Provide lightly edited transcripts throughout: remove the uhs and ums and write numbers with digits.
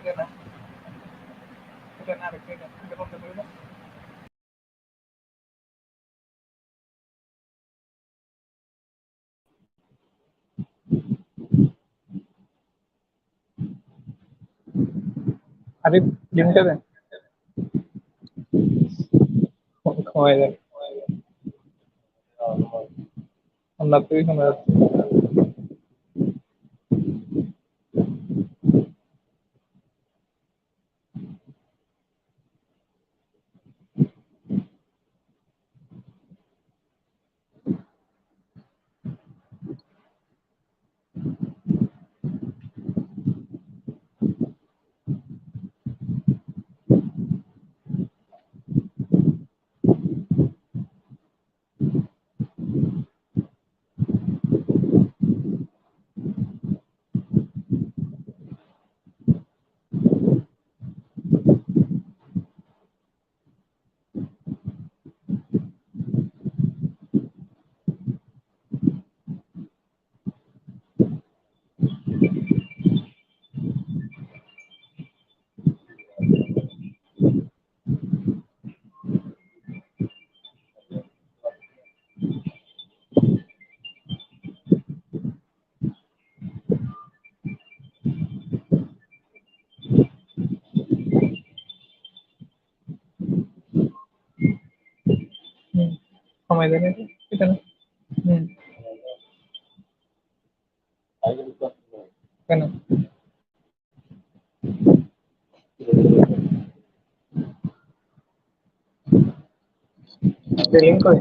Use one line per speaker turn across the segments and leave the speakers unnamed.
Kena. Kena ada kena. Kita konten dulu dah. Arif, link कर दें. कमाई दे. हम ना तो ही हमारा. कमाई देने थे. कितना? कना. लिंक कोई.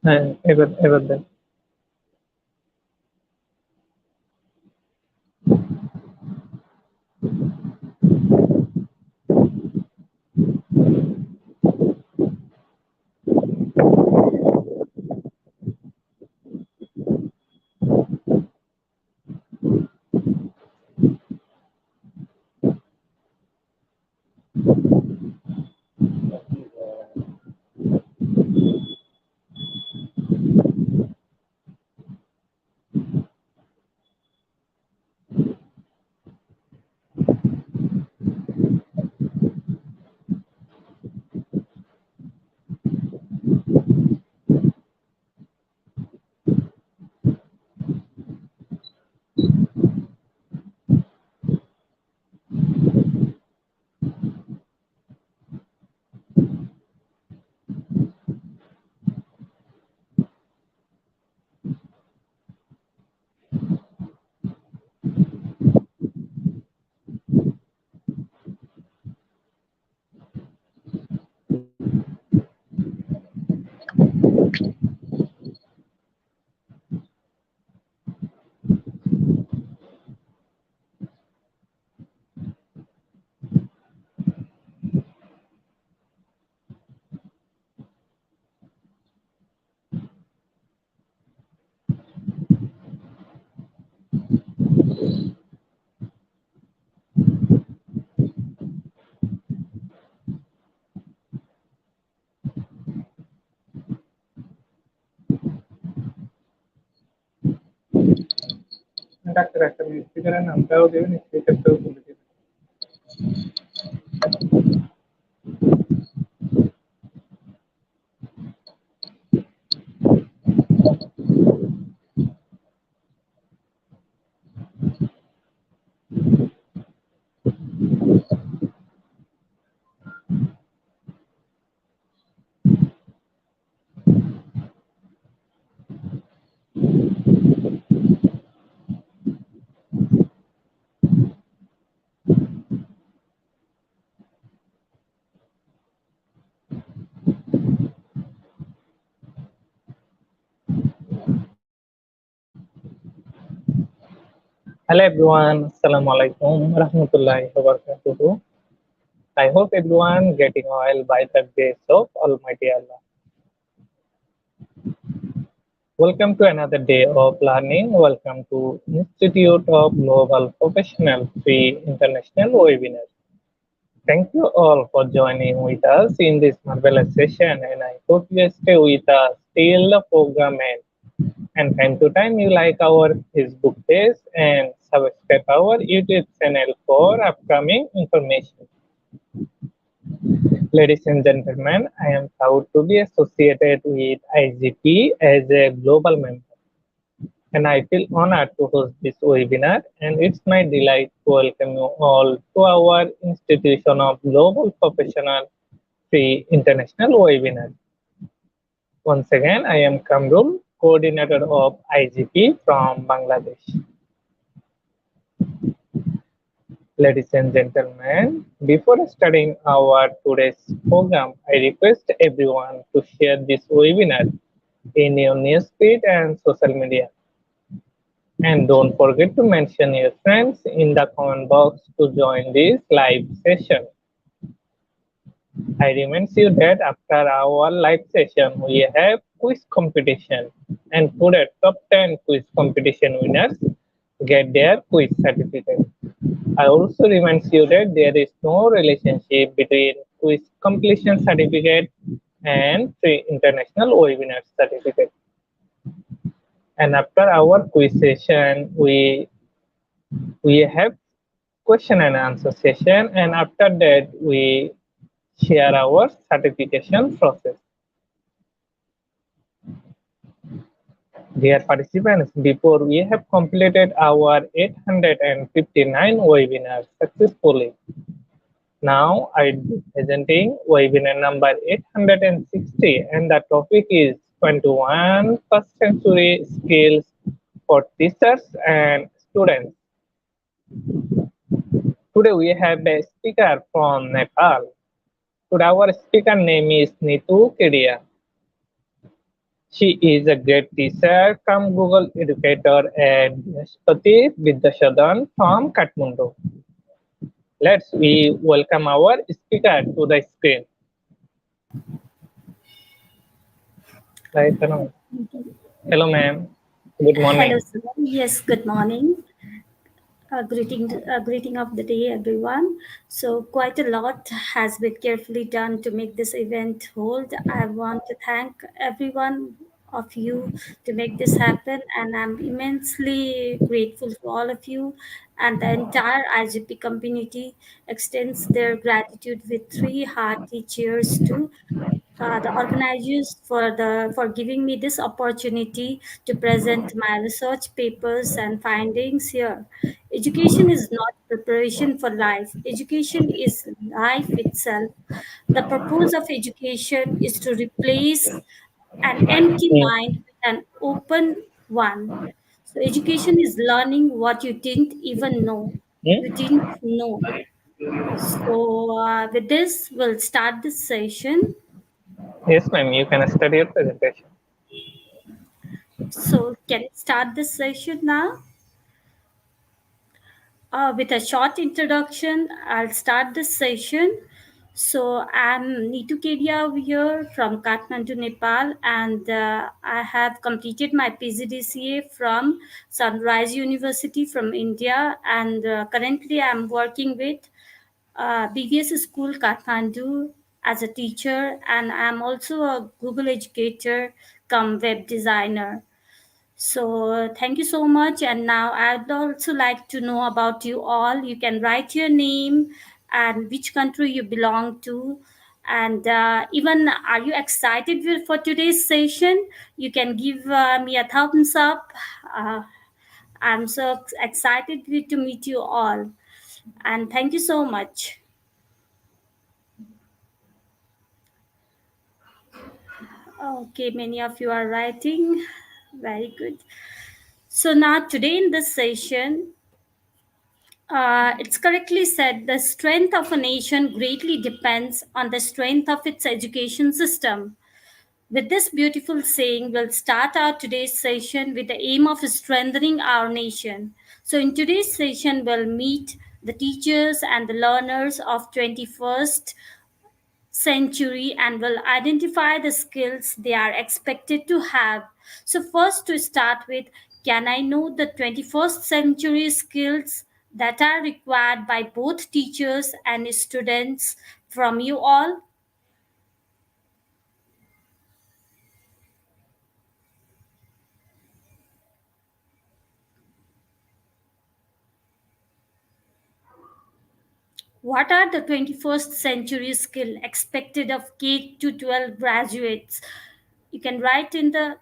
হ্যাঁ, এবার দেন. ডাক্তার একটা স্পিকারের নামটাও দেবেন, স্পিকারটাও বলে দেবেন. Hello everyone, Assalamu alaikum rahmatullahi wa barakatuhu. I hope everyone getting well by the grace of Almighty Allah. Welcome to another day of learning. Welcome to Institute of Global Professional Free International webinar. Thank you all for joining with us in this marvelous session, and I hope you stay with us till the program ends. And time to time you like our Facebook page and subscribe our YouTube channel for upcoming information. Ladies and gentlemen, I am proud to be associated with IGP as a global member, and I feel honored to host this webinar. And it's my delight to welcome you all to our Institution of Global Professional Free International webinar. Once again, I am Kamrul, coordinator of IGP from Bangladesh. Ladies and gentlemen, before starting our today's program, I request everyone to share this webinar in your newsfeed and social media. And don't forget to mention your friends in the comment box to join this live session. I remind you that after our live session, we have quiz competition, and today top 10 quiz competition winners get their quiz certificate. I also remind you that there is no relationship between quiz completion certificate and free international webinar certificate. And after our quiz session, we have question and answer session, and after that we share our certification process. Dear participants, before we have completed our 859 webinars successfully, now I'll be presenting webinar number 860, and the topic is 21st century skills for teachers and students. Today we have a speaker from Nepal. Today our speaker name is Nitu Kedia. She is a great teacher come Google educator at Brihaspati Vidyasadan from Kathmandu. Let's we welcome our speaker to the screen. Right, hello ma'am. Good
Hello,
morning.
sir. Yes, good morning. Greeting of the day, everyone. So, quite a lot has been carefully done to make this event hold. I want to thank everyone of you to make this happen, and I'm immensely grateful to all of you. And the entire IGP community extends their gratitude with three hearty cheers to the organizers for giving me this opportunity to present my research papers and findings here. Education is not preparation for life. Education is life itself. The purpose of education is to replace an empty
Hmm.
mind with an open one. So education is learning what you didn't even know. You
Hmm?
didn't know. So with this, we'll start this session.
Yes ma'am, you can start your presentation.
So, can we start this session now? With a short introduction, I'll start this session. So, I'm Neetu Kedia over here from Kathmandu, Nepal, and I have completed my PGDCA from Sunrise University from India. And currently, I'm working with BVS School Kathmandu as a teacher, and I'm also a Google educator come web designer. So thank you so much. And now I'd also like to know about you all. You can write your name and which country you belong to. And even are you excited for today's session? You can give me a thumbs up. Uh, I'm so excited to meet you all. And thank you so much. Okay, many of you are writing. Very good. So now today in this session, it's correctly said the strength of a nation greatly depends on the strength of its education system. With this beautiful saying, we'll start our today's session with the aim of strengthening our nation. So, in today's session, we'll meet the teachers and the learners of 21st century and will identify the skills they are expected to have. So, first to start with, can I know the 21st century skills that are required by both teachers and students from you all? What are the 21st century skills expected of K to 12 graduates? You can write in the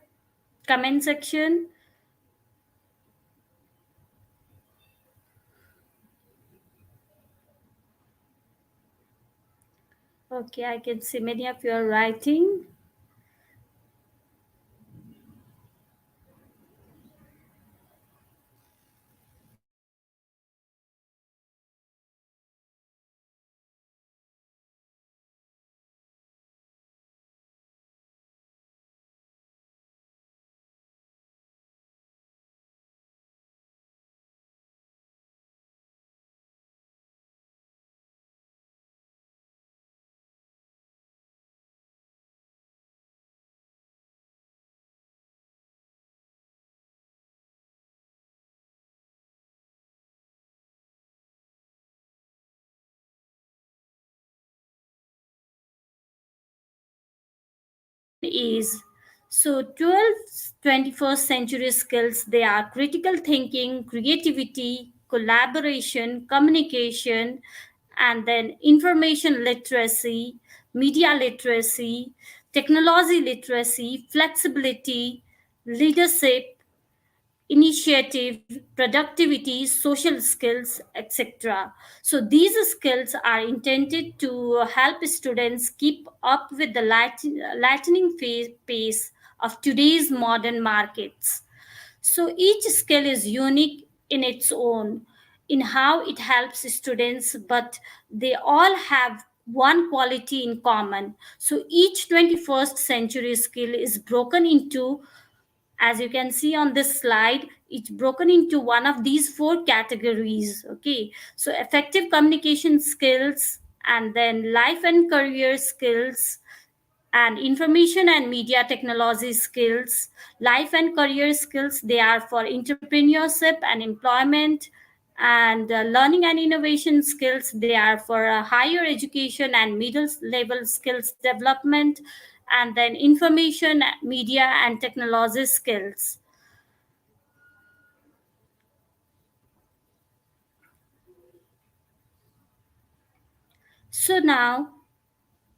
comment section. Okay, I can see many of you are writing. Is so 12 21st century skills, they are critical thinking, creativity, collaboration, communication, and then information literacy, media literacy, technology literacy, flexibility, leadership, initiative, productivity, social skills, etc. So these skills are intended to help students keep up with the lightning pace of today's modern markets. So each skill is unique in its own in how it helps students, but they all have one quality in common. So each 21st century skill is broken into, as you can see on this slide, it's broken into one of these four categories. Okay, so effective communication skills, and then life and career skills, and information and media technology skills. Life and career skills, they are for entrepreneurship and employment, and learning and innovation skills, they are for higher education and middle level skills development, and then information media and technology skills. So now,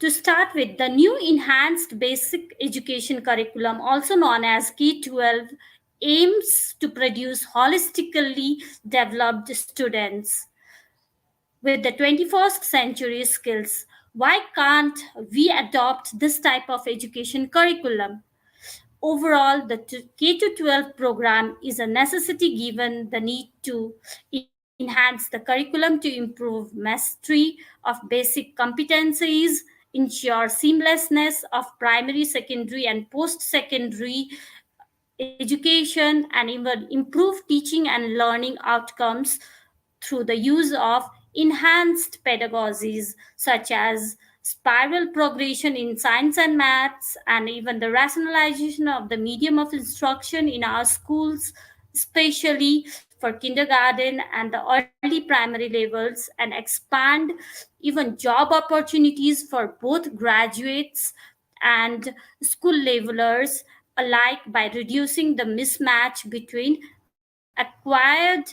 to start with, the new enhanced basic education curriculum, also known as K-12, aims to produce holistically developed students with the 21st century skills. Why can't we adopt this type of education curriculum? Overall, the K to 12 program is a necessity given the need to enhance the curriculum to improve mastery of basic competencies, ensure seamlessness of primary, secondary, and post secondary education, and even improve teaching and learning outcomes through the use of enhanced pedagogies such as spiral progression in science and maths, and even the rationalization of the medium of instruction in our schools, especially for kindergarten and the early primary levels, and expand even job opportunities for both graduates and school levelers alike by reducing the mismatch between acquired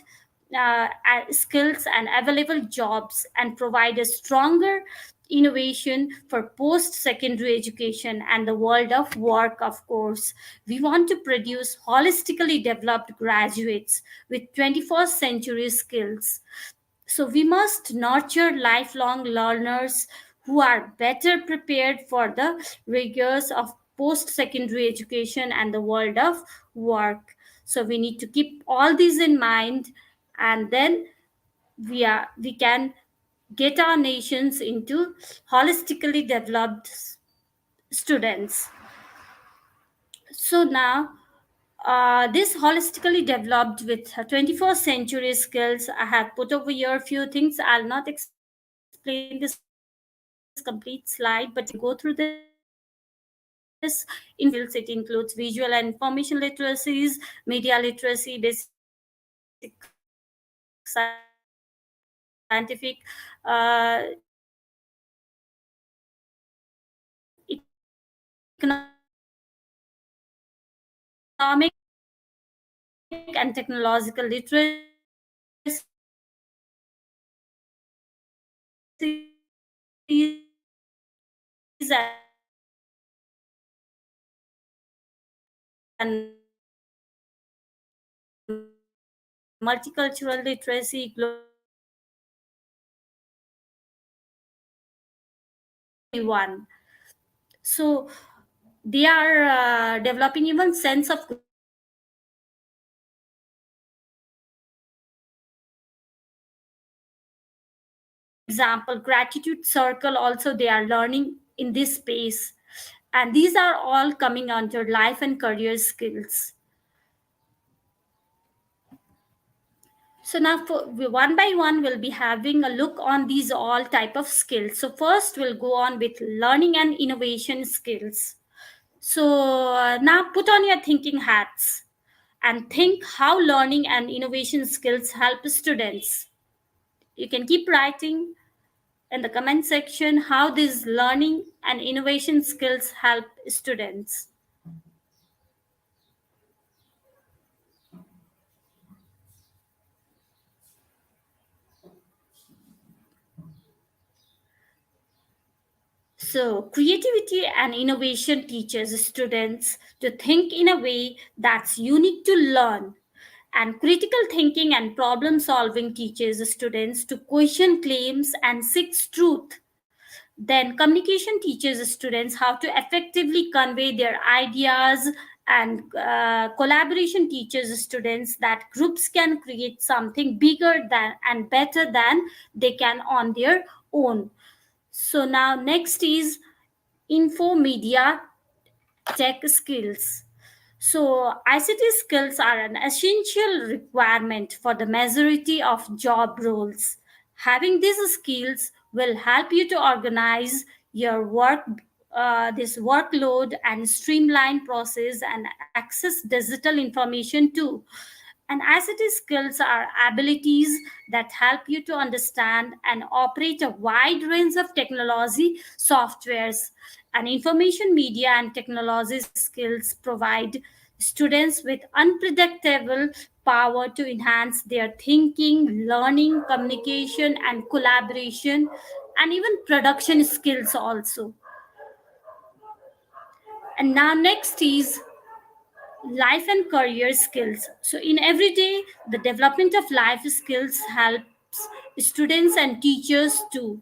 skills and available jobs, and provide a stronger innovation for post secondary education and the world of work. Of course, we want to produce holistically developed graduates with 21st century skills. So we must nurture lifelong learners who are better prepared for the rigors of post secondary education and the world of work. So we need to keep all these in mind, and then we can get our nations into holistically developed students. So now, this holistically developed with 21st century skills. I have put over here a few things. I'll not explain this complete slide, but you can go through this. Skills, it includes visual and information literacies, media literacies, basic scientific, economic and technological so they are developing even sense of example gratitude circle also they are learning in this space, and these are all coming under life and career skills. So now for one by one we'll be having a look on these all type of skills. So first we'll go on with learning and innovation skills. So now put on your thinking hats and think how learning and innovation skills help students. You can keep writing in the comment section how these learning and innovation skills help students. So, creativity and innovation teaches students to think in a way that's unique to learn. And critical thinking and problem solving teaches students to question claims and seek truth. Then, communication teaches students how to effectively convey their ideas, and collaboration teaches students that groups can create something bigger than and better than they can on their own. So now next is info media tech skills. So ICT skills are an essential requirement for the majority of job roles. Having these skills will help you to organize your work, this workload, and streamline process and access digital information too. And ICT skills are abilities that help you to understand and operate a wide range of technology softwares. And information media and technology skills provide students with unpredictable power to enhance their thinking, learning, communication, and collaboration, and even production skills also. And now, next is life and career skills. So in every day the development of life skills helps students and teachers to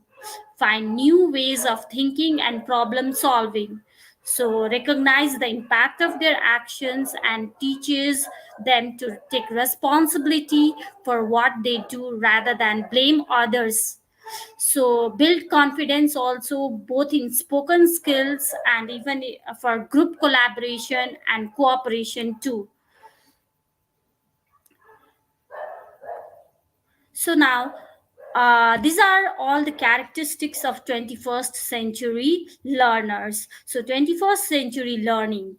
find new ways of thinking and problem solving, so recognize the impact of their actions and teaches them to take responsibility for what they do rather than blame others. So build confidence also both in spoken skills and even for group collaboration and cooperation too. So now these are all the characteristics of 21st century learners. So 21st century learning,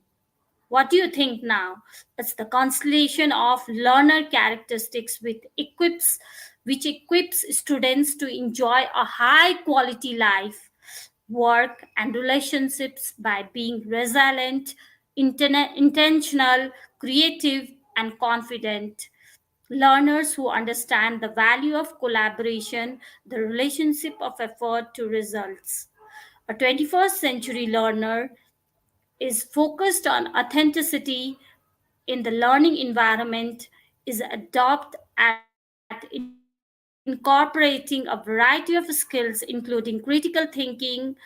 what do you think now? It's the constellation of learner characteristics which equips students to enjoy a high quality life, work, and relationships by being resilient, intentional, creative, and confident. Learners who understand the value of collaboration, the relationship of effort to results. A 21st century learner is focused on authenticity in the learning environment, is adept at incorporating a variety of skills, including critical thinking,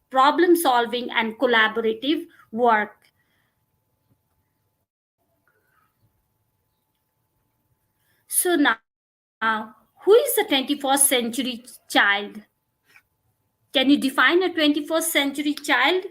problem solving, and collaborative work. So now, who is the 21st century child? Can you define a 21st century child?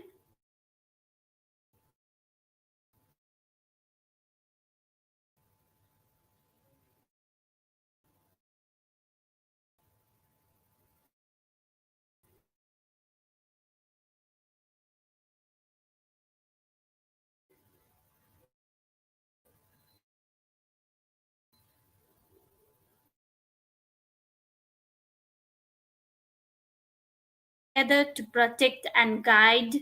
together to protect and guide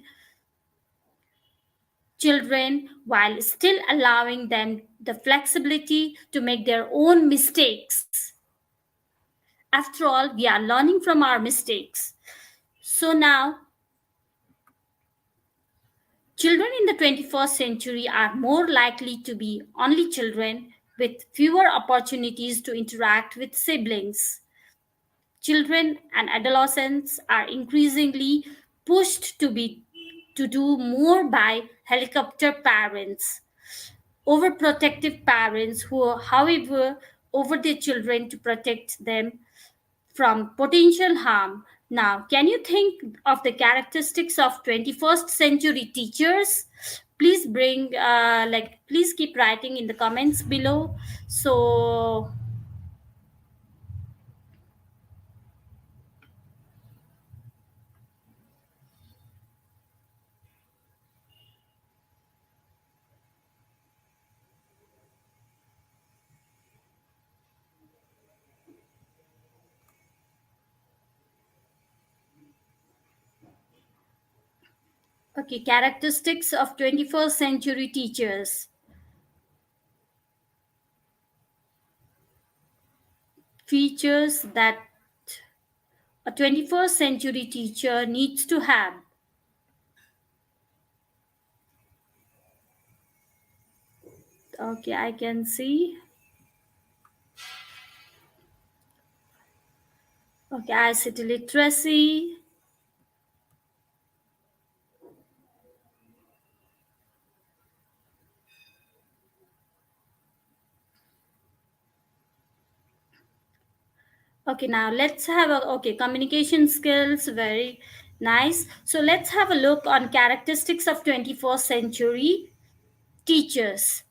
children while still allowing them the flexibility to make their own mistakes. After all, we are learning from our mistakes. So now, children in the 21st century are more likely to be only children with fewer opportunities to interact with siblings. Children and adolescents are increasingly pushed to do more by helicopter parents, overprotective parents who, however, over their children to protect them from potential harm. Now, can you think of the characteristics of 21st century teachers? Please please keep writing in the comments below. So, okay, characteristics of 21st century teachers. Features that a 21st century teacher needs to have. Okay, I can see. Okay, ICT literacy. Okay, now let's have a okay communication skills. Very nice. So let's have a look on characteristics of 21st century teachers.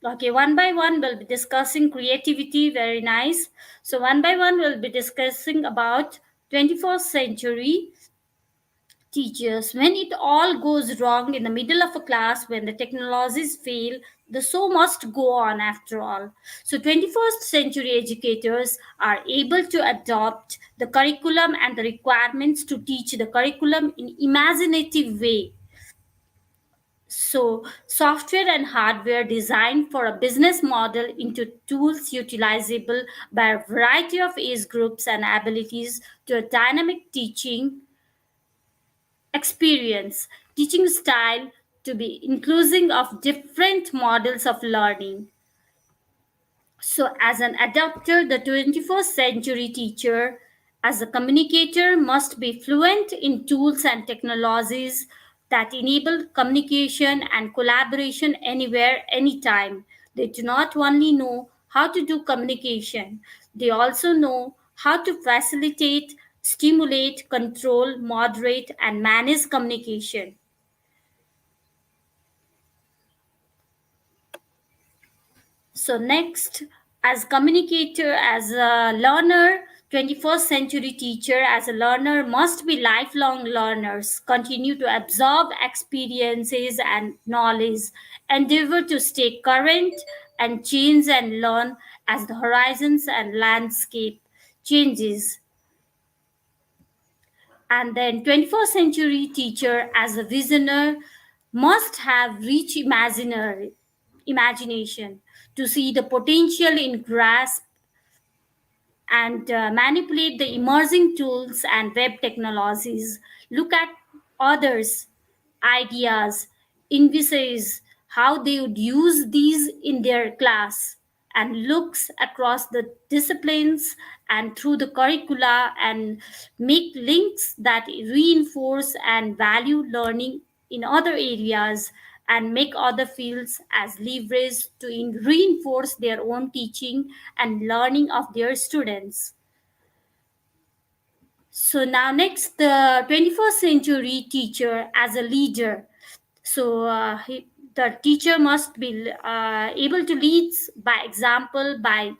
Okay, one by one we'll be discussing creativity. Very nice. So one by one we'll be discussing about 21st century teachers. When it all goes wrong in the middle of a class, when the technologies fail, the show must go on after all. So 21st century educators are able to adopt the curriculum and the requirements to teach the curriculum in imaginative way. So software and hardware designed for a business model into tools utilizable by a variety of age groups and abilities to a dynamic teaching experience, teaching style to be inclusive of different models of learning. So, as an adapter, the 21st century teacher, as a communicator, must be fluent in tools and technologies that enable communication and collaboration anywhere, anytime. They do not only know how to do communication, they also know how to facilitate, stimulate, control, moderate, and manage communication. So next, as communicator, as a learner, 21st century teacher, as a learner must be lifelong learners, continue to absorb experiences and knowledge, endeavor to stay current and change and learn as the horizons and landscape changes. And then 21st century teacher as a visionary must have rich imaginary imagination to see the potential in grasp and manipulate the emerging tools and web technologies, look at others ideas, envisage how they would use these in their class, and looks across the disciplines and through the curricula and make links that reinforce and value learning in other areas and make other fields as leverage to reinforce their own teaching and learning of their students. So now next, the 21st century teacher as a leader. So the teacher must be able to lead by example, by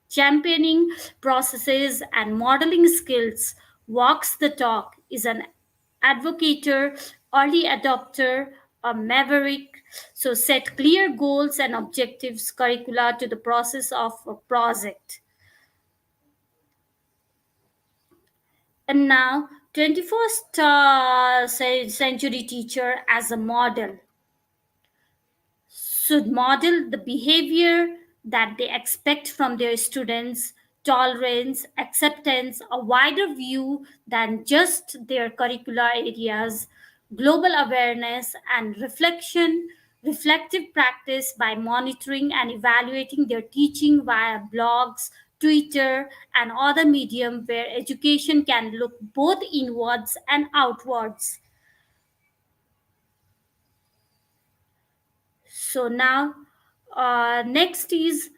championing processes and modeling skills, walks the talk, is an advocator, early adopter, a maverick. So set clear goals and objectives, curricula to the process of a project. And now, 21st century teacher as a model should model the behavior that they expect from their students, tolerance, acceptance, a wider view than just their curricular areas, global awareness and reflective practice by monitoring and evaluating their teaching via blogs, Twitter, and other medium where education can look both inwards and outwards. So now, next is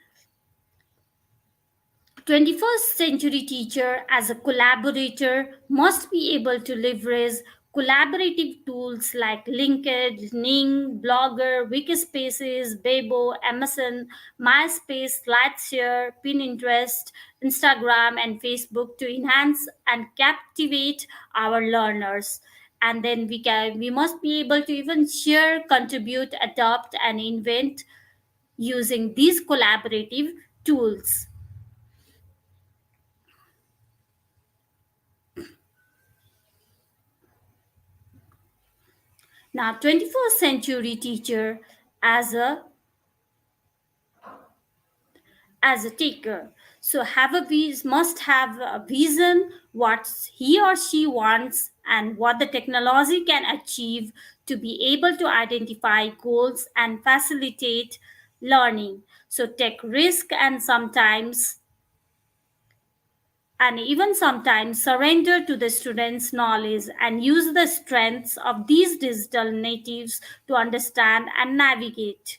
21st century teacher as a collaborator must be able to leverage collaborative tools like LinkedIn, Blogger, Wikispaces, Bebo, Amazon, MySpace, Lightshare, Pinterest, Instagram, and Facebook to enhance and captivate our learners. And then we must be able to even share, contribute, adopt, and invent using these collaborative tools. Now, 21st century teacher as a taker. So must have a vision what he or she wants and what the technology can achieve to be able to identify goals and facilitate learning. So take risk and even sometimes surrender to the students' knowledge and use the strengths of these digital natives to understand and navigate.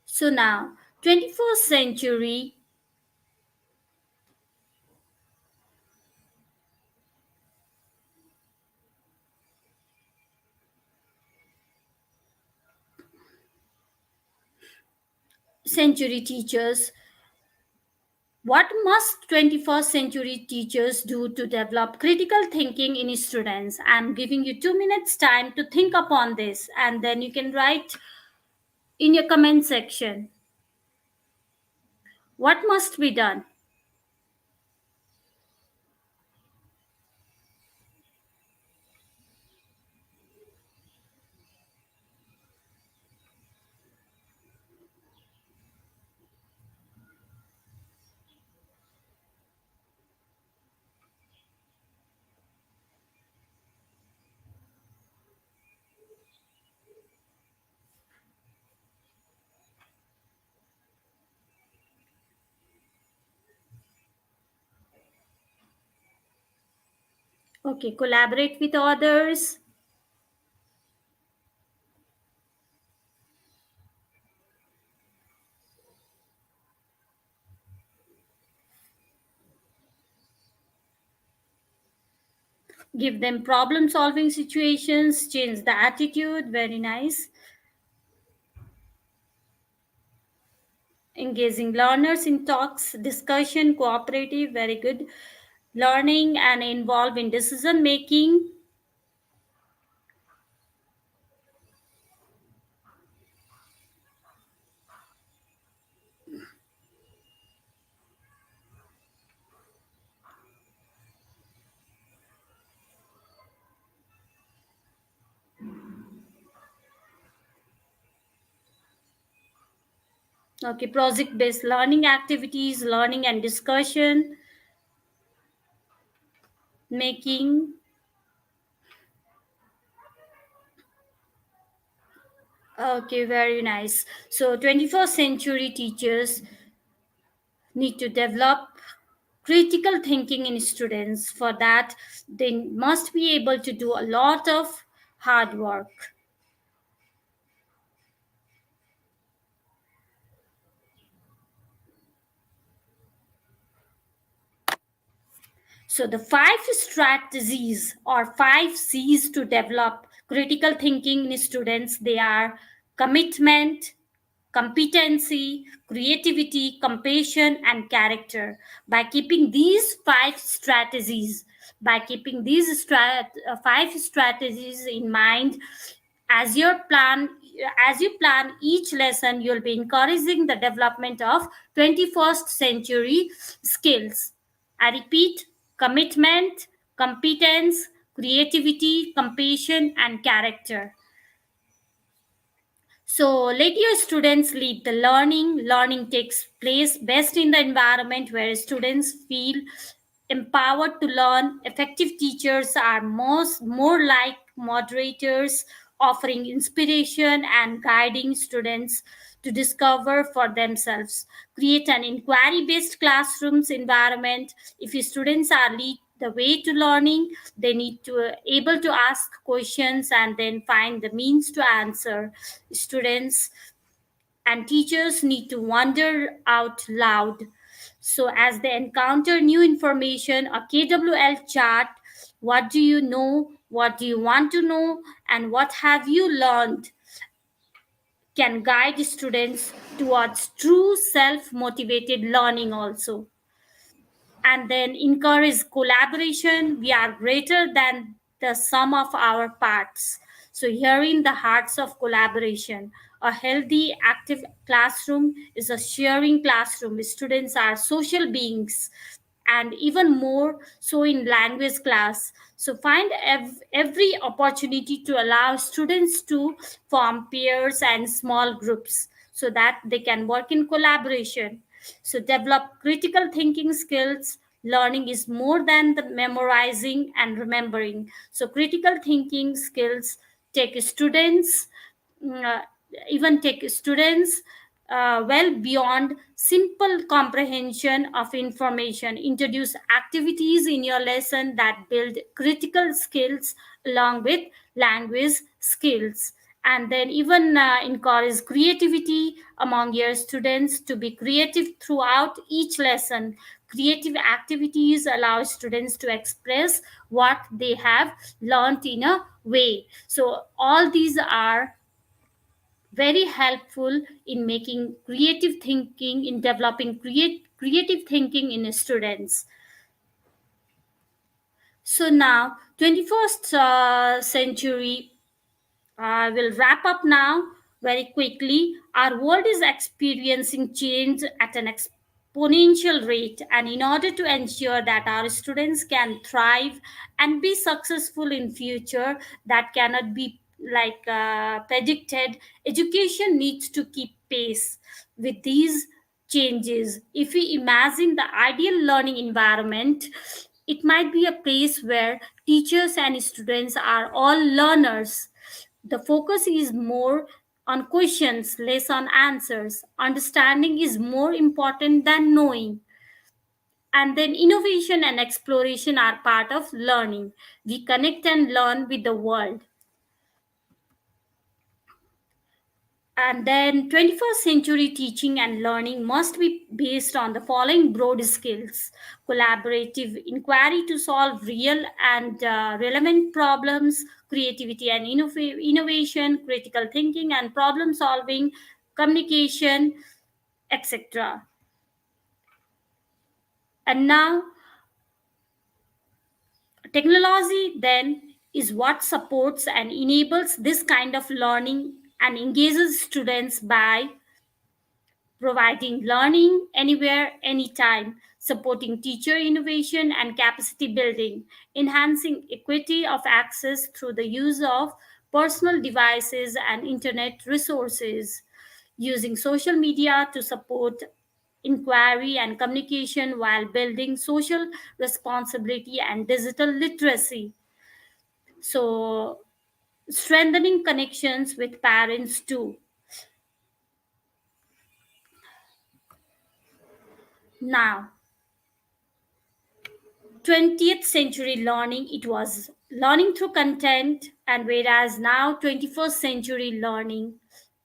So now, 21st century teachers, what must 21st century teachers do to develop critical thinking in students? I'm giving you 2 minutes time to think upon this and then you can write in your comment section what must be done. Okay, collaborate with others, give them problem solving situations, change the attitude, very nice. Engaging learners in talks, discussion, cooperative, very good. Learning and involve in decision making. Okay, project based learning activities, learning and discussion making. Okay, very nice. So 21st century teachers need to develop critical thinking in students. For that, they must be able to do a lot of hard work. So the 5 strategies or 5 C's to develop critical thinking in students, they are commitment, competency, creativity, compassion, and character. By keeping these 5 strategies in mind, as your plan as you plan each lesson, you'll be encouraging the development of 21st century skills. I repeat: commitment, competence, creativity, compassion, and character. So let your students lead the learning. Learning takes place best in the environment where students feel empowered to learn. Effective teachers are more like moderators, offering inspiration and guiding students to discover for themselves. Create an inquiry-based classrooms environment. If your students are lead the way to learning, they need to able to ask questions and then find the means to answer. Students and teachers need to wonder out loud. So, as they encounter new information, a KWL chart: what do you know, what do you want to know, and what have you learned, can guide students towards true self motivated learning also. And then encourage collaboration. We are greater than the sum of our parts. So, here in the hearts of collaboration, a healthy, active classroom is a sharing classroom. Students are social beings, and even more so in language class. So, find every opportunity to allow students to form pairs and small groups so that they can work in collaboration. So, develop critical thinking skills. Learning is more than the memorizing and remembering. So, critical thinking skills take students, mm, uh, even take students well beyond simple comprehension of information. Introduce activities in your lesson that build critical skills along with language skills. And then even encourage creativity among your students to be creative throughout each lesson. Creative activities allow students to express what they have learned in a way. So all these are very helpful in making creative thinking, in developing creative thinking in students. So now 21st century, I will wrap up now very quickly. Our world is experiencing change at an exponential rate, and in order to ensure that our students can thrive and be successful in future that cannot be predicted, education needs to keep pace with these changes. If we imagine the ideal learning environment, it might be a place where teachers and students are all learners. The focus is more on questions, less on answers. Understanding is more important than knowing. And then innovation and exploration are part of learning. We connect and learn with the world. And then 21st century teaching and learning must be based on the following broad skills: collaborative inquiry to solve real and relevant problems, creativity and innovation, critical thinking and problem solving, communication, etc. And now, technology then is what supports and enables this kind of learning and engages students by providing learning anywhere, anytime, supporting teacher innovation and capacity building, enhancing equity of access through the use of personal devices and internet resources, using social media to support inquiry and communication while building social responsibility and digital literacy. So, strengthening connections with parents too. Now, 20th century learning, it was learning through content, and whereas now 21st century learning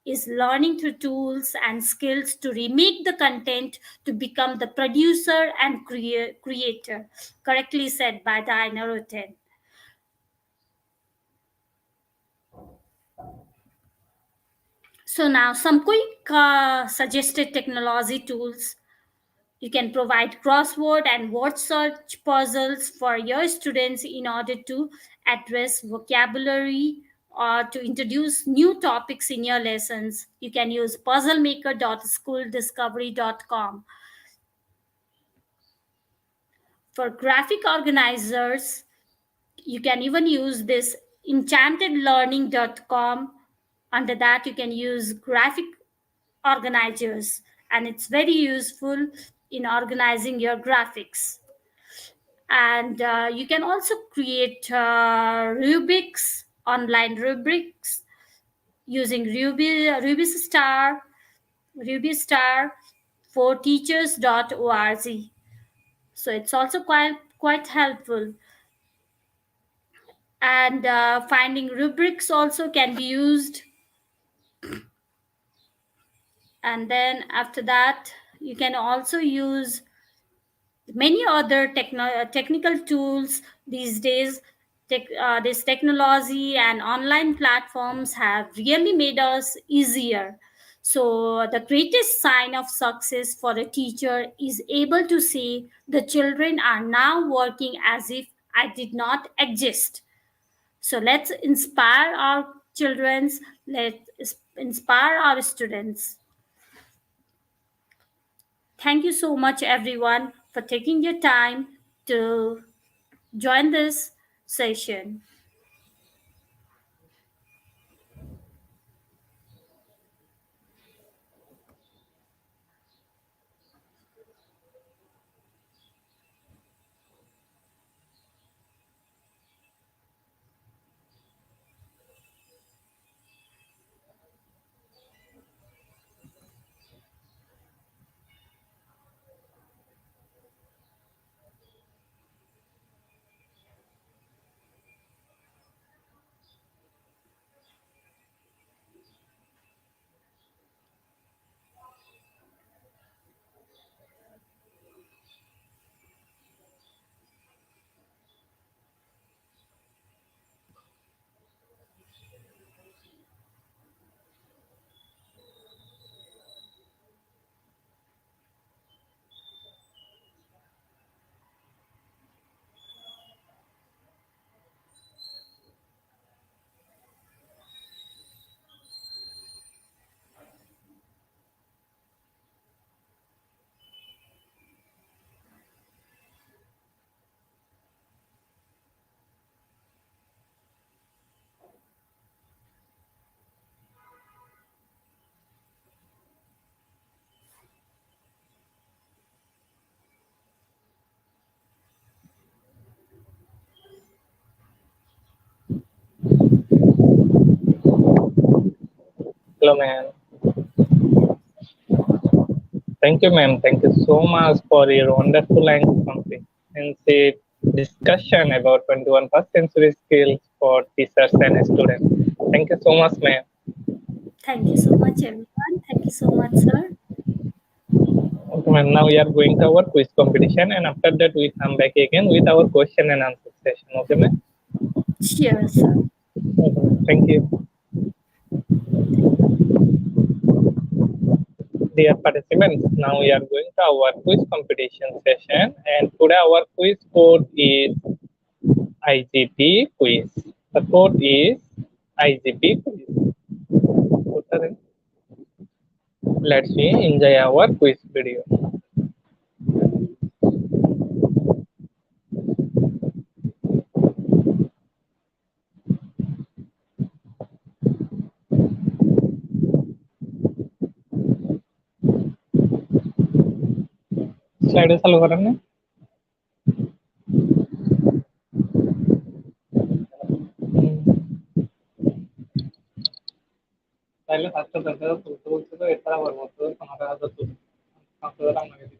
is learning through tools and skills to remake the content to become the producer and creator. Correctly said by Diana Roten. So now some quick suggested technology tools. You can provide crossword and word search puzzles for your students in order to address vocabulary or to introduce new topics in your lessons, you can use puzzlemaker.schooldiscovery.com. For graphic organizers, you can even use this enchantedlearning.com. Under that, you can use graphic organizers, and it's very useful in organizing your graphics. And you can also create rubrics, online rubrics, using Ruby Star for teachers.org. So it's also quite helpful. And finding rubrics also can be used. And then after that, you can also use many other technical tools these days. This technology and online platforms have really made us easier. So the greatest sign of success for a teacher is able to say the children are now working as if I did not exist. So let's inspire our children, let's inspire our students. Thank you so much, everyone, for taking your time to join this session.
Hello, ma'am. Thank you, ma'am. Thank you so much for your wonderful and comprehensive discussion about 21st century skills for teachers and students. Thank you so much, ma'am.
Thank you so much, everyone. Thank you so much, sir.
Okay, ma'am. Now we are going to our quiz competition, and after that we come back again with our question and answer session. Okay, ma'am.
Sure, sir.
Okay, ma'am. Thank you. Dear participants, now we are going to our quiz competition session, and today our quiz code is IGP quiz. The code is IGP quiz. Let's see, enjoy our quiz video. Slide चालू करा ना. पहले fast करते हो तो इतना बरबाद हो हमारा तो फास्ट करा ना किसी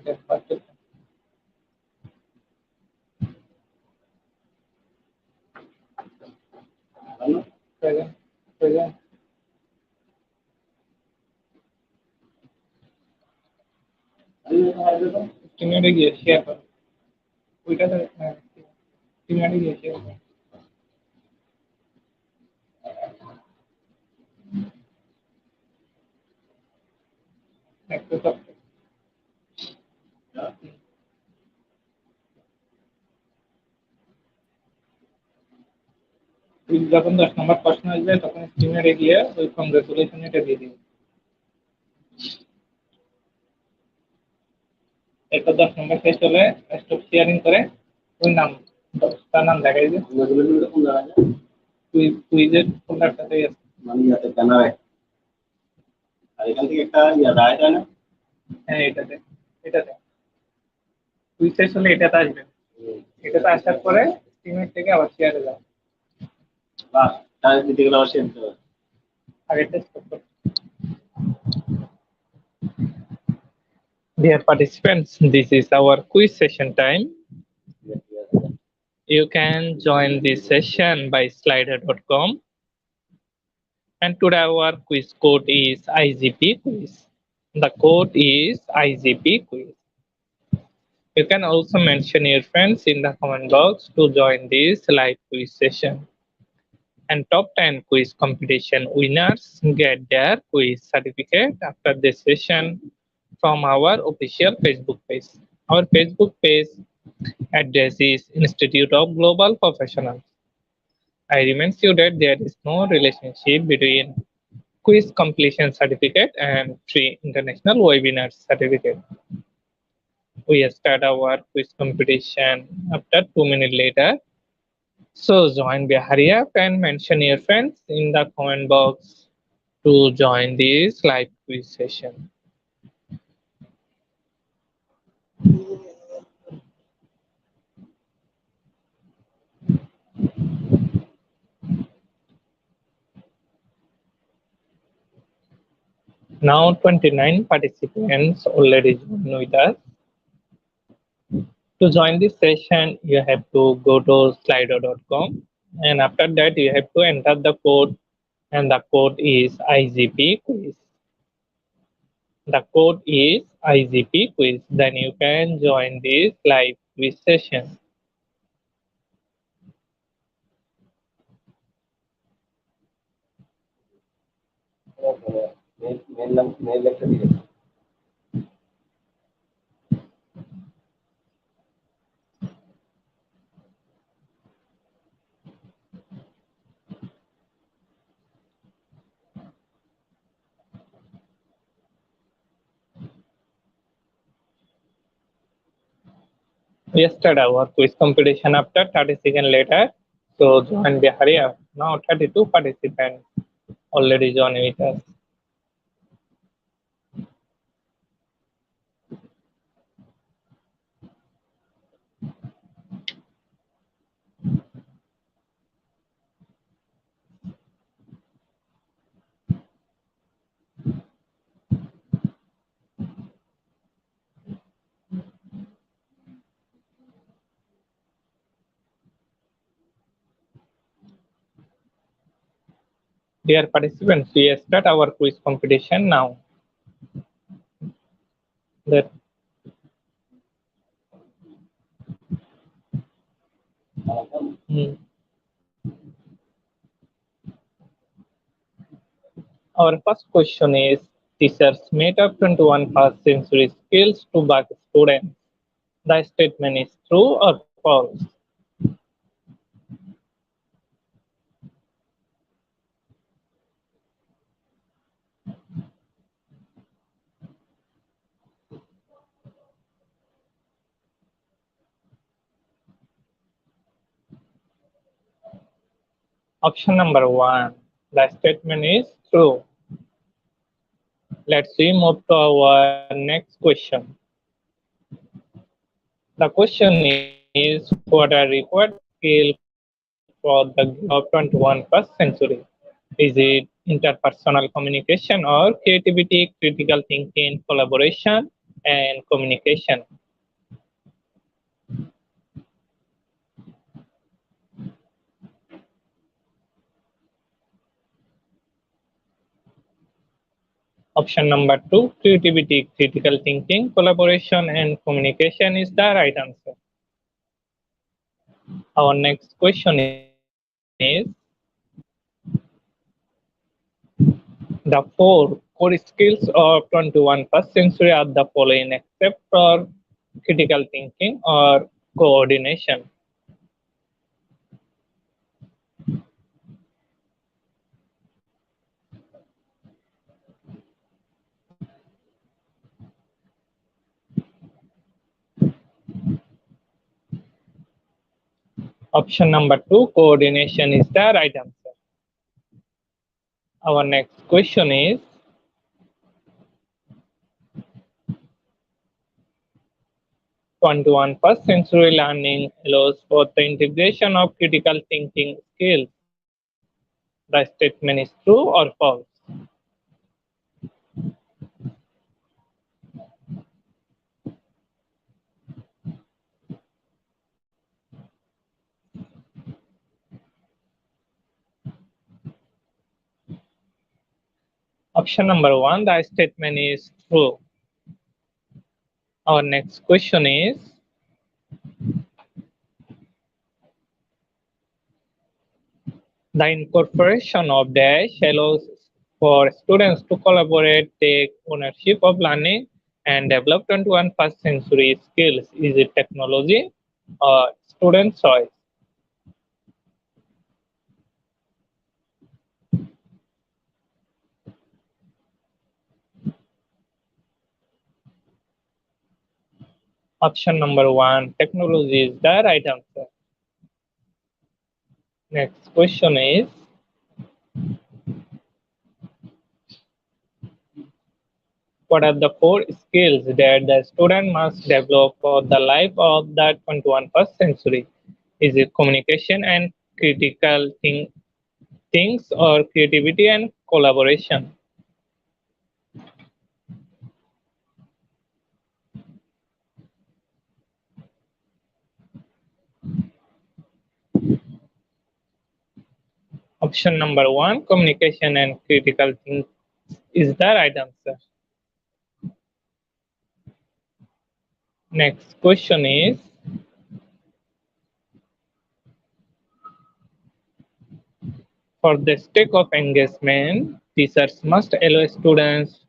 को फास्ट प्रेजेंट प्रेजेंट टीमेट की शेयर पर उल्टा तो टीमेट की शेयर पर नेक्स्ट सब যখন 10 নম্বর প্রশ্ন আসবে তখন স্ক্রিনে গিয়ে ওই কংগ্রেচুলেশন এটা দিয়ে দিবে। এরপর 10 নম্বর শেষ হলে স্টপ শেয়ারিং করে ওই নাম তার নাম দেখাই যে কুইজের ফোল্ডারটাতেই আছে মানে ইয়াতে ক্যামেরায়। আর এখান থেকে একটা ইয়া রায় যায় না? হ্যাঁ এটাতে কুইজ শেষ হলে এটাতে আসবে। এটাতে আসার পরে স্ক্রিনের থেকে আবার শেয়ারে যাও। বাহ, তাহলে দিতে গেলে আবার শেয়ার দিতে হবে। আগেরটা স্টপ করো। Dear participants, this is our quiz session time. You can join this session by slider.com. And today our quiz code is IGP quiz. The code is IGP quiz. You can also mention your friends in the comment box to join this live quiz session. And top 10 quiz competition winners get their quiz certificate after this session from our official Facebook page. Our Facebook page address is Institute of Global Professionals. I remind you that there is no relationship between quiz completion certificate and free international webinar certificate. We start our quiz competition after 2 minutes later. So join by hurry up and mention your friends in the comment box to join this live quiz session. Now 29 participants already joined with us. To join this session, you have to go to slido.com, and after that you have to enter the code, and the code is IGP quiz. The code is IGP quiz. Then you can join this live quiz session. We start our quiz competition after 30 seconds later. So join the hurry up. Now 32 participants already joined with us. Dear participants, we start our quiz competition now. That Hmm. Our first question is, teachers made up 21 first century skills to back students. The statement is true or false? Option number one, the statement is true. Let's see move to our next question. The question is, what are required skills for the of 21st century? Is it interpersonal communication or creativity, critical thinking, collaboration, and communication? Option number two, creativity, critical thinking, collaboration, and communication is the right answer. Our next question is, the four core skills of 21st century are the following except for critical thinking or coordination. Option number 2, coordination is the right answer. Our next question is, 21st century learning allows for the integration of critical thinking skills. The statement is true or false? Option number 1, the statement is true. Our next question is, the incorporation of dash allows for students to collaborate, take ownership of learning, and develop 21st century skills. Is it technology or student choice? Option number 1, technology is the right answer. Next question is, what are the four skills that the student must develop for the life of the 21st century? Is it communication and critical things or creativity and collaboration? Option number 1, communication and critical things is the right answer. Next question is, for the sake of engagement, teachers must allow students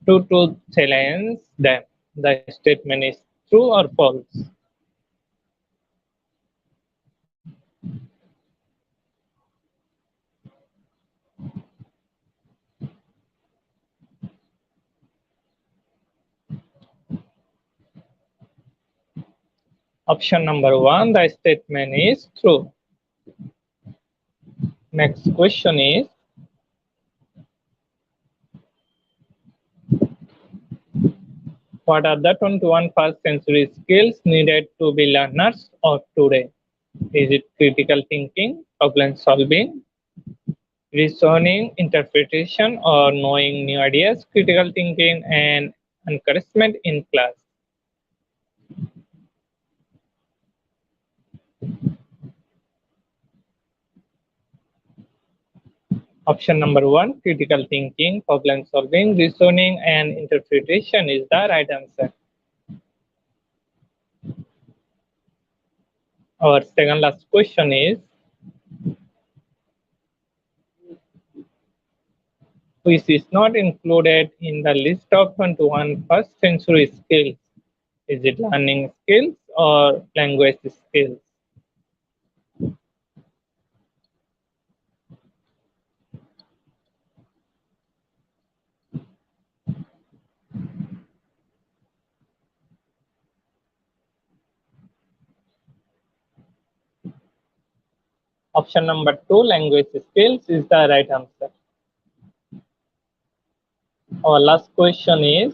to challenge them. The statement is true or false? Option number 1, the statement is true. Next question is, what are the 21st century skills needed to be learners of today? Is it critical thinking, problem solving, reasoning, interpretation, or knowing new ideas? Critical thinking and encouragement in class. Option number 1, critical thinking, problem solving, reasoning, and interpretation is the right answer. Our second last question is, which is not included in the list of 21st century skills? Is it learning skills or language skills? Option number 2, language skills is the right answer. Our last question is,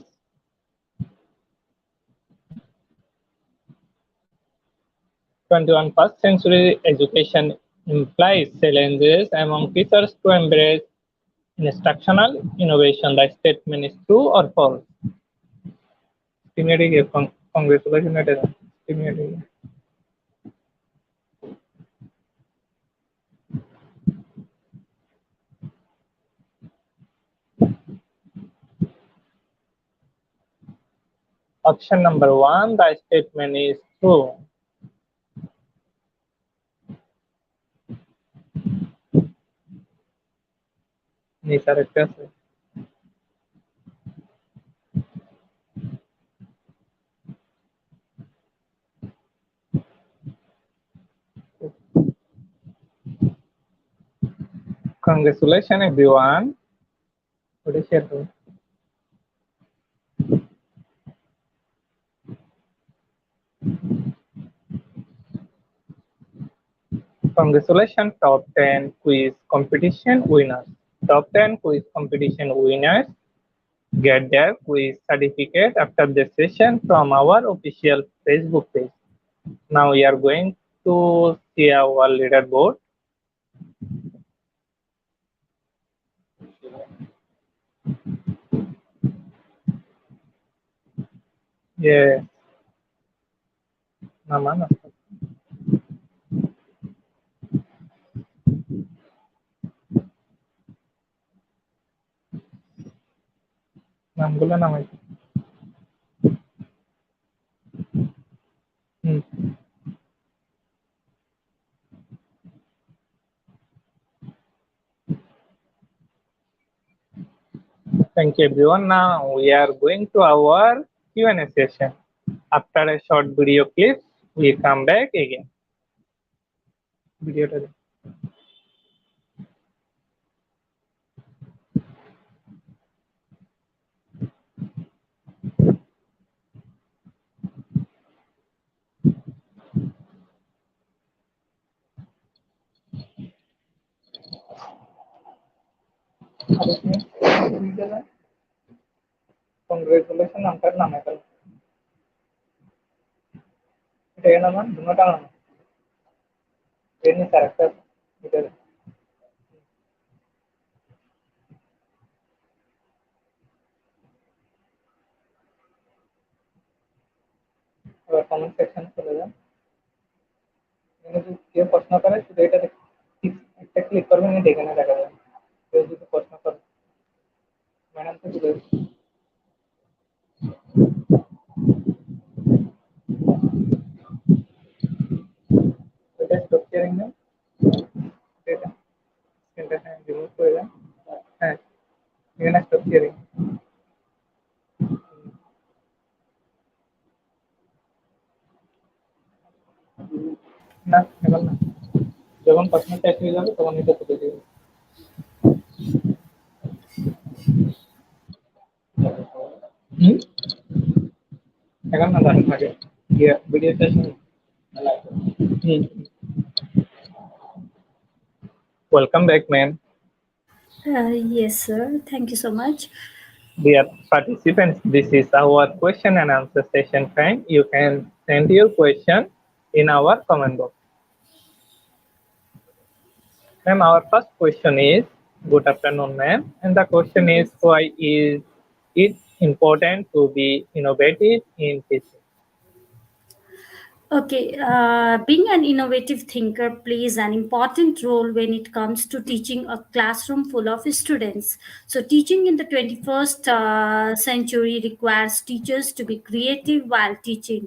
21st century education implies challenges among teachers to embrace instructional innovation. The statement is true or false? Congratulations. Option number 1, the statement is true. Congratulations, everyone. What is your Congratulations, top 10 quiz competition winners. Top 10 quiz competition winners get their quiz certificate after the session from our official Facebook page. Now we are going to see our leaderboard. Yeah, nama na. নামগুলো নামাই। Hmm. Thank you everyone. Now we are going to our Q&A session. After a short video clip, we come back again. Video টা দে। Congratulations নামটার নামে ফেলো। এটা এর নাম দুটোটা নাম। এর নিচে আরেকটা এটা দে। এবার কমেন্ট সেকশনে চলে যান। এখানে যদি কেউ প্রশ্ন করে শুধু এটা একটা ক্লিক করবেন, এটা এখানে দেখা যাবে। কেউ যদি প্রশ্ন করে ম্যাডাম তো দিলে এটা স্টপ শেয়ারিং না, এটা স্ক্রিনটা রিমুভ করে দেন। হ্যাঁ, এখানে স্টপ শেয়ারিং না, এখন না। যখন প্রশ্ন শেষ হয়ে যাবে তখন এটা তুলে দেবে। হুম, এখন না দাঁড়ান থাকে ভিডিও শেষ হয়ে। Hmm, welcome back ma'am.
Yes, sir. Thank you so much.
Dear participants, this is our question and answer session time. You can send your question in our comment box. Ma'am, our first question is, good afternoon, ma'am. And the question is, why is it important to be innovative in teaching?
Okay, being an innovative thinker plays an important role when it comes to teaching a classroom full of students. So, teaching in the 21st century requires teachers to be creative while teaching.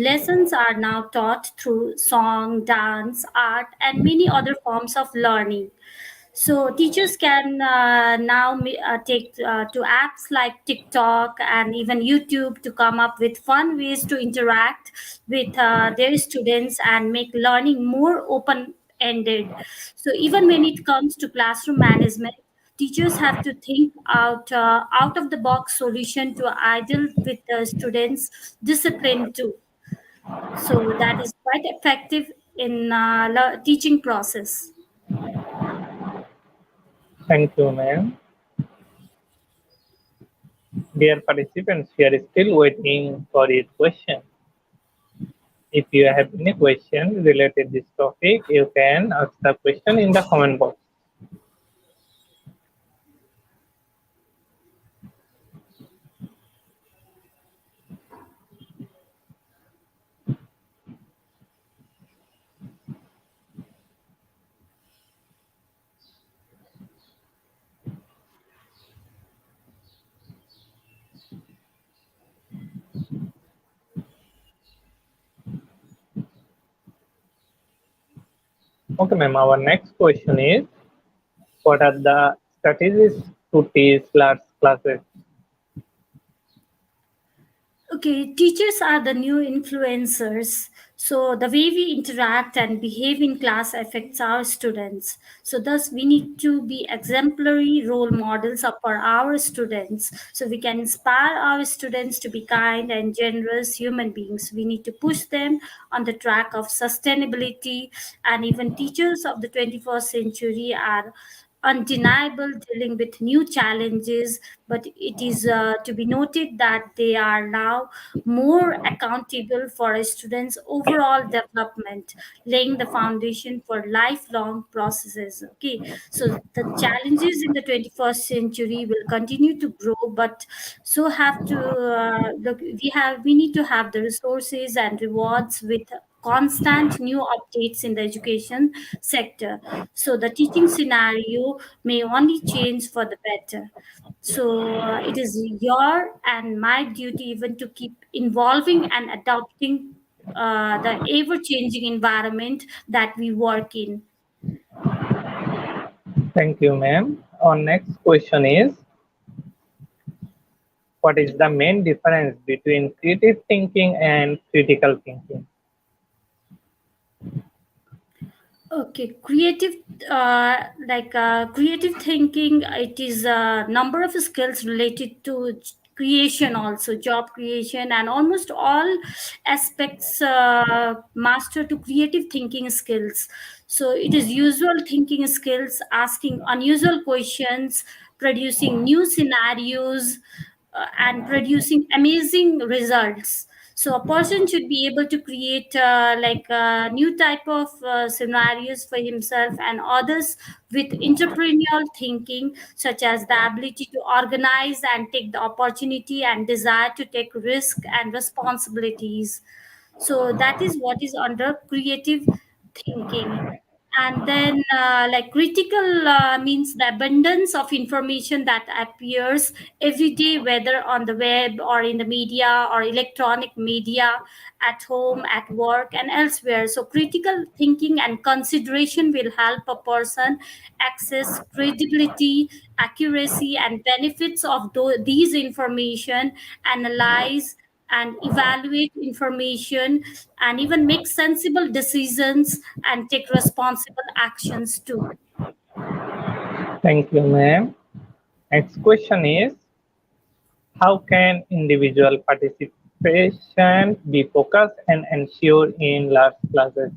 Lessons are now taught through song, dance, art, and many other forms of learning. So teachers can now take to apps like TikTok and even YouTube to come up with fun ways to interact with their students and make learning more open ended. So even when it comes to classroom management, teachers have to think out of the box solution to ideal with the students discipline too. So that is quite effective in teaching process.
Thank you, ma'am. Dear participants, we are still waiting for your question. If you have any question related to this topic, you can ask the question in the comment box. Okay, ma'am. Our next question is, what are the strategies to teach large classes?
Okay, teachers are the new influencers. So the way we interact and behave in class affects our students. So thus we need to be exemplary role models for our students. So we can inspire our students to be kind and generous human beings. We need to push them on the track of sustainability, and even teachers of the 21st century are undeniable dealing with new challenges, but it is to be noted that they are now more accountable for a student's overall development, laying the foundation for lifelong processes. Okay, so the challenges in the 21st century will continue to grow, but so have to look. We need to have the resources and rewards with constant new updates in the education sector. So the teaching scenario may only change for the better. So it is your and my duty even to keep involving and adopting the ever changing environment that we work in.
Thank you, ma'am. Our next question is, what is the main difference between creative thinking and critical thinking?
Okay, creative, creative thinking. It is a number of skills related to creation, also job creation, and almost all aspects master to creative thinking skills. So it is usual thinking skills, asking unusual questions, producing new scenarios, and producing amazing results. So a person should be able to create new type of scenarios for himself and others with entrepreneurial thinking, such as the ability to organize and take the opportunity and desire to take risk and responsibilities. So that is what is under creative thinking. And then critical means the abundance of information that appears every day, whether on the web or in the media or electronic media, at home, at work, and elsewhere. So critical thinking and consideration will help a person access credibility, accuracy, and benefits of these information, analyze and evaluate information, and even make sensible decisions and take responsible actions too.
Thank you, ma'am. Next question is, how can individual participation be focused and ensured in large classes?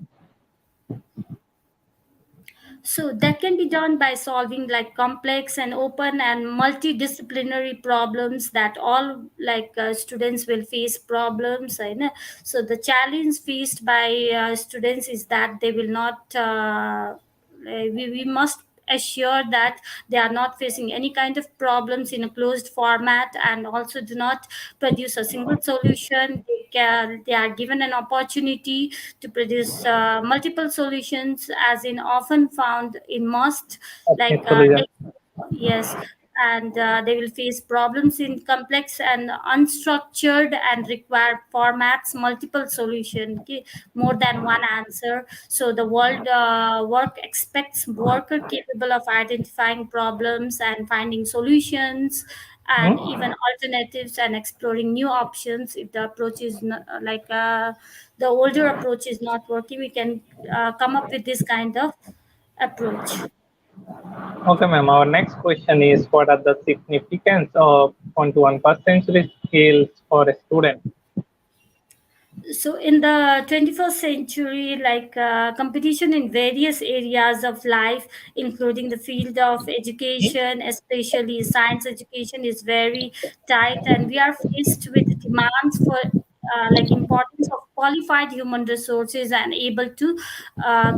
So that can be done by solving like complex and open and multidisciplinary problems that all students will face problems. So the challenge faced by students is that they will not we must assure that they are not facing any kind of problems in a closed format, and also do not produce a single solution. They are given an opportunity to produce multiple solutions, as in often found in most like
Ethnic solution.
yes. And they will face problems in complex and unstructured and require formats multiple solution. Okay, more than one answer. So the world work expects worker capable of identifying problems and finding solutions, and
Hmm?
even alternatives, and exploring new options. If the approach is not, the older approach is not working, we can come up with this kind of approach.
Okay, ma'am. Our next question is, what are the significance of 21st century skills for a student?
So in the 21st century, competition in various areas of life, including the field of education, especially science education, is very tight, and we are faced with demands for importance of qualified human resources and able to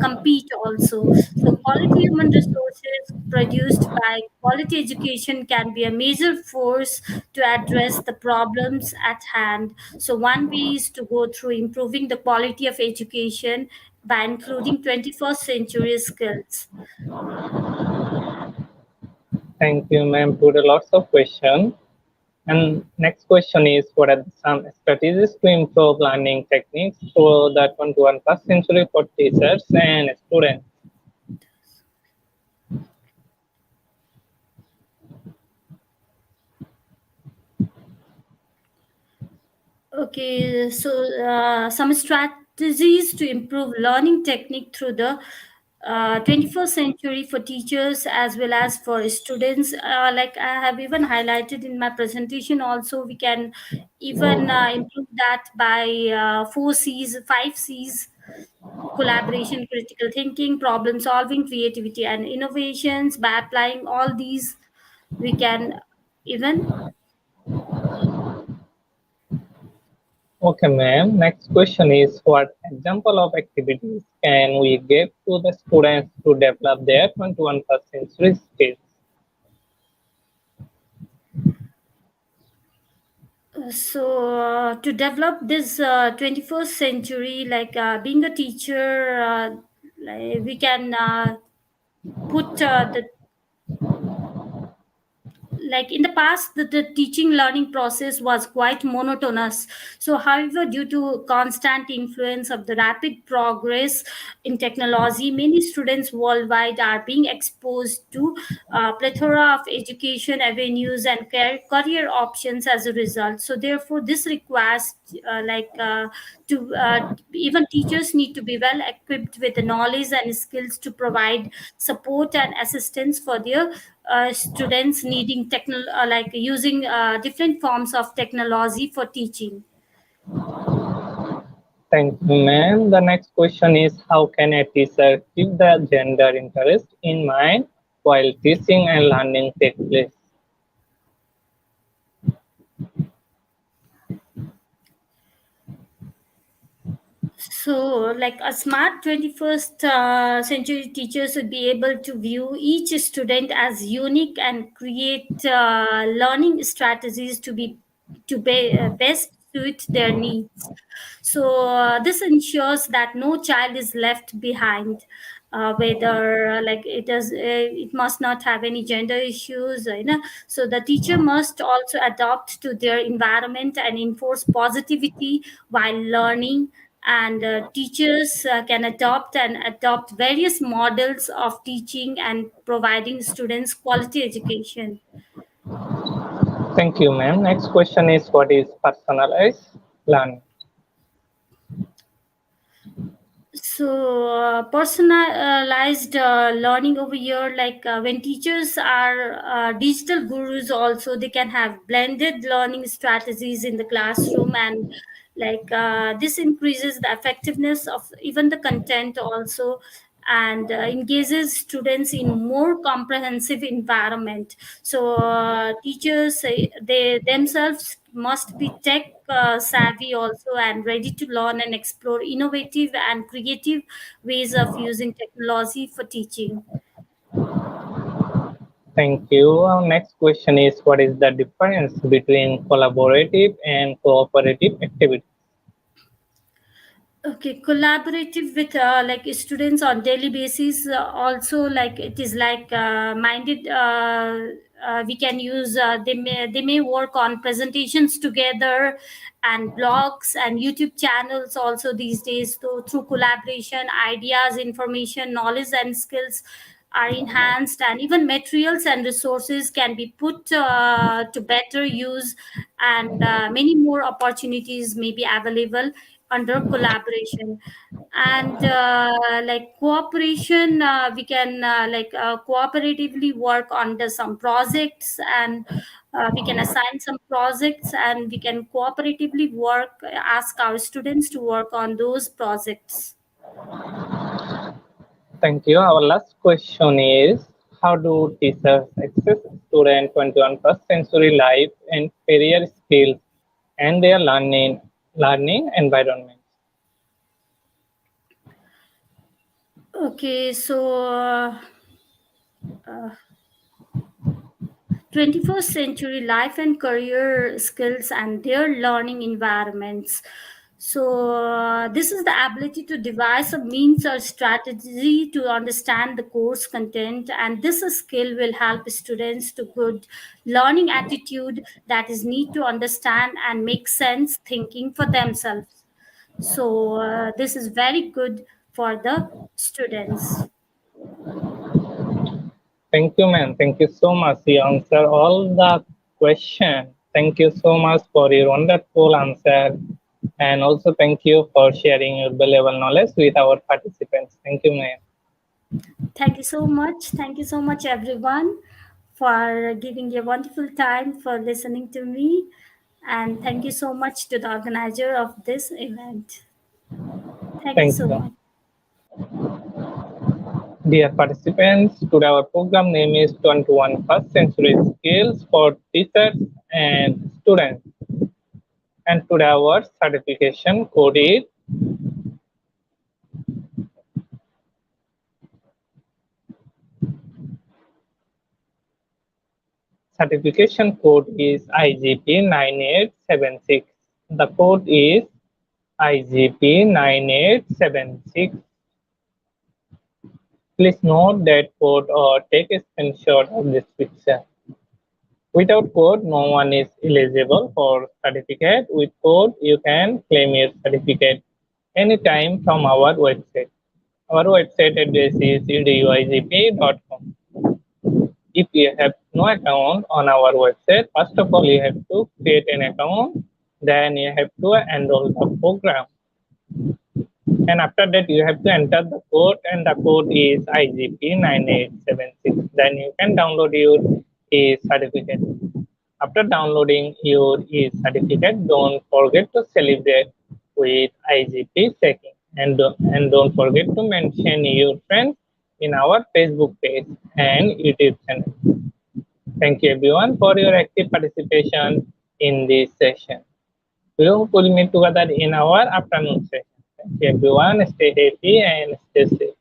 compete also. So quality human resources produced by quality education can be a major force to address the problems at hand. So one way is to go through improving the quality of education by including 21st century skills.
Thank you, ma'am. Put a lots of questions. And next question is, what are some strategies to improve learning techniques for the 21st century for teachers and students?
Okay, so some strategies to improve learning technique through the 21st century for teachers as well as for students. Like I have even highlighted in my presentation, also we can even improve that by 4 C's, 5 C's: collaboration, critical thinking, problem solving, creativity, and innovations. By applying all these, we can even.
Okay, ma'am. Next question is what example of activities can we give to the students to develop their 21st century skills?
To develop this 21st century, like being a teacher, like we can put the like in the past the teaching learning process was quite monotonous. So however, due to constant influence of the rapid progress in technology, many students worldwide are being exposed to plethora of education avenues and career options as a result. So therefore this requires to even teachers need to be well equipped with the knowledge and skills to provide support and assistance for their students needing like using different forms of technology for teaching.
Thank you, ma'am. The next question is how can a teacher keep the gender interest in mind while teaching and learning take place?
So, like a smart 21st century teacher should be able to view each student as unique and create learning strategies to best suit their needs. So, this ensures that no child is left behind. Whether it must not have any gender issues, so the teacher must also adapt to their environment and enforce positivity while learning. And teachers can adopt various models of teaching and providing students quality education.
Thank you, ma'am. Next question is what is personalized learning?
So personalized learning over here, like when teachers are digital gurus, also they can have blended learning strategies in the classroom. And like this increases the effectiveness of even the content also, and engages students in more comprehensive environment. So teachers they themselves must be tech savvy also, and ready to learn and explore innovative and creative ways of using technology for teaching.
Thank you. Our next question is what is the difference between collaborative and cooperative activities?
Okay, collaborative with like students on daily basis. Also, like it is like minded. We can use. They may work on presentations together, and blogs and YouTube channels. Also these days, so through collaboration, ideas, information, knowledge, and skills are enhanced, and even materials and resources can be put to better use, and many more opportunities may be available under collaboration. And like cooperation, we can cooperatively work on some projects, and we can assign some projects, and we can cooperatively work, ask our students to work on those projects.
Thank you. Our last question is how do teachers access student 21st century life and career skills and their learning environment?
Okay, so uh, 21st century life and career skills and their learning environments. So this is the ability to devise a means or strategy to understand the course content, and this skill will help students to good learning attitude that is need to understand and make sense thinking for themselves. So this is very good for the students.
Thank you, ma'am. Thank you so much. You answer all the questions Thank you so much for your wonderful answer. And also thank you for sharing your valuable knowledge with our participants. Thank you, ma'am.
Thank you so much. Thank you so much, everyone, for giving a wonderful time for listening to me. And thank you so much to the organizer of this event. Thank you
Thank
so
you.
much.
Dear participants, today our program name is 21st Century Skills for Teachers and Students. And today our certification code is IGP 9876. The code is IGP 9876. Please note that code or take a screenshot of this picture. Without code, no one is eligible for certificate. With code, you can claim your certificate anytime from our website. Our website address is eduigp.com. If you have no account on our website, first of all, you have to create an account. Then you have to enroll the program. And after that, you have to enter the code, and the code is IGP 9876. Then you can download your certificate. After downloading your certificate, don't forget to celebrate with IGP checking, and don't forget to mention your friends in our Facebook page and YouTube channel. Thank you everyone for your active participation in this session. We will meet together in our afternoon session. Thank you everyone. Stay happy and stay safe.